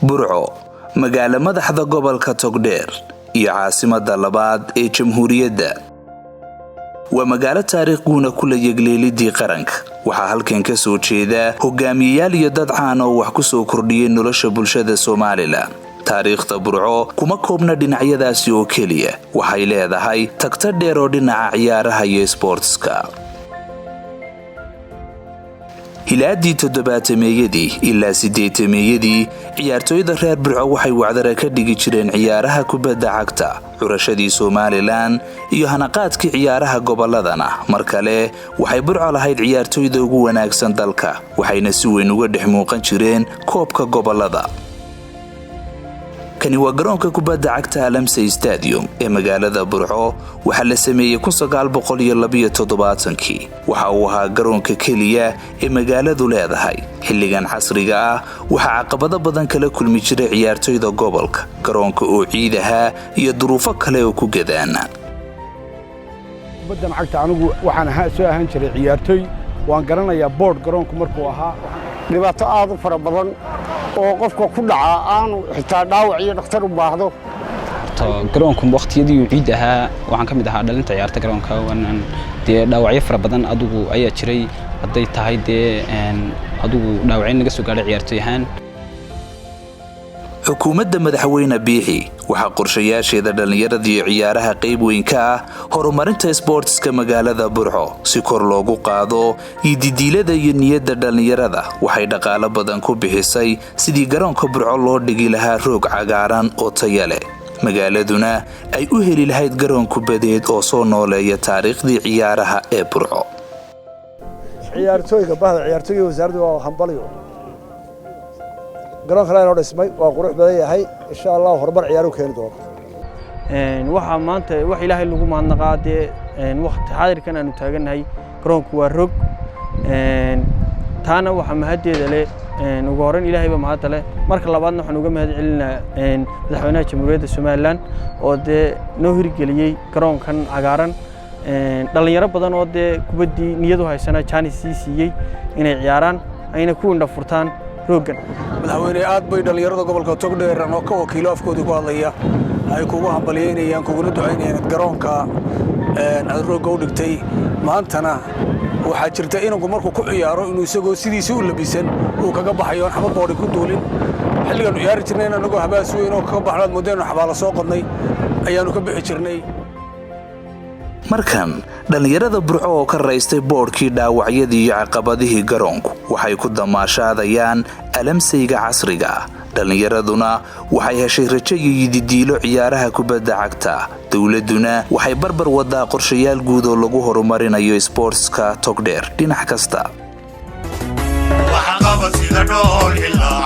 burco magaalo madaxda gobolka Togdheer iyo caasimada labaad ee jamhuuriyadda waa magaalo taariikhuna kula yegleelidii qaranka waxa halkan ka soo jeeda hogaamiyayaal iyo dad caan oo wax ku soo kordhiyay nolosha bulshada Soomaaliland taariikhda burco kuma koobna dhinacyadaasi oo kaliya waxay leedahay tagta dheer oo dhinaca ciyaaraha iyo sportska hilaadii 7-meeyadii ilaa 8-meeyadii ciyaartooyda reer burco waxay wacdara ka dhigi jireen ciyaaraha kubadda cagta curashadii Soomaaliland iyo hanaqaadkii ciyaaraha goboladana mar kale waxay burco lahayd ciyaartooyda ugu wanaagsan dalka waxayna si weyn uga dhex muuqan jireen koobka gobolada kani waa garoonka kubadda cagta Alamsey Stadium ee magaalada Burco waxa la sameeyay 1972 waxa uu ahaa garoonka kaliya ee magaaladu leedahay xilligan casriga ah waxa caqabado badan kala kulmi jiray ciyaartooyda gobolka garoonka oo ciidaha iyo duruufo kale oo ku gadaana kubadda cagta anigu waxaan soo ahaan jiray ciyaartooy waan garanayaa board garoonku markuu ahaa dhibaato aad u fara badan oo qofka ku dhaca aanu xitaa dhaawac iyo dhakhtar u baahdo garoonku waqtiyadii ciid ahaa waxaan kamid ahaa dhalinta ciyaarta garoonka waan dhaawacyo fara badan adigu ayaa jiray haday tahay adigu dhaawacyo naga soo gaaray ciyaartooy ahaan xukuumadda madaxweyne Biixi waxa qorshayaasheeda dhalinyarada iyo ciyaaraha qayb weyn ka ah horumarinta sportska magaalada Burco si kor loogu qaado ididiilada iyo niyadda dhalinyarada waxay dhaqaale badan ku bixisay sidii garoonka Burco loo dhigi lahaa roog cagaaran oo tayo leh magaaladuna ay u heli lahayd garoon kubadeed oo soo nooleeya taariikhdii ciyaaraha ee Burco ciyaartooyga wasaaradda waa hambaliyo garoon kale oo dhismay waa qurux badan yahay insha Allah horumar ciyaaru keeni doono waxa maanta wax ilaahay lagu maadnaqaade waqti xaadirkan aanu taaganahay garoonku waa rog taana waxa mahadeeda leh ugu horan ilaahay ba mahad leh marka labaadna waxaan uga mahad celinaa madaxweynaha jamhuuriyadda Soomaaliland oo noo hirgeliyay garoonkan cagaaran dhalinyaro badan oo kubadii niyadu haysana chance siiyay inay ciyaaraan ayna ku indha furtaan roogan madaxweyne aad bay dhalinyarada gobolka Togdheer oo ka wakiilo afkooda ku hadlaya ay kugu hambalyeynayaan kugu ducaynayaan garoonka aad rooga u dhigtay maantana waxa jirta inuu markuu ku ciyaaro inuu isagoo sidiisa u labisan uu kaga baxayo xabad boodi ku duulin xilligan ciyaari jirnay anagu habaas weyn oo ka baxnad muddo xabaala soo qodnay ayaanu ka bixi jirnay markan dhalinyarada Burco oo ka raystay boodkii dhaawacyadii iyo caqabadihii garoonku waxay ku damaashaadayaan alamseyga casriga dhalinyaraduna waxay heshay rajo iyo yididiilo ciyaaraha kubadda cagta dawladuna waxay barbar wadaa qorshayaal guud oo lagu horumarinayo sportska Togdheer dhinac kasta waxa qabad sida dhool ilaa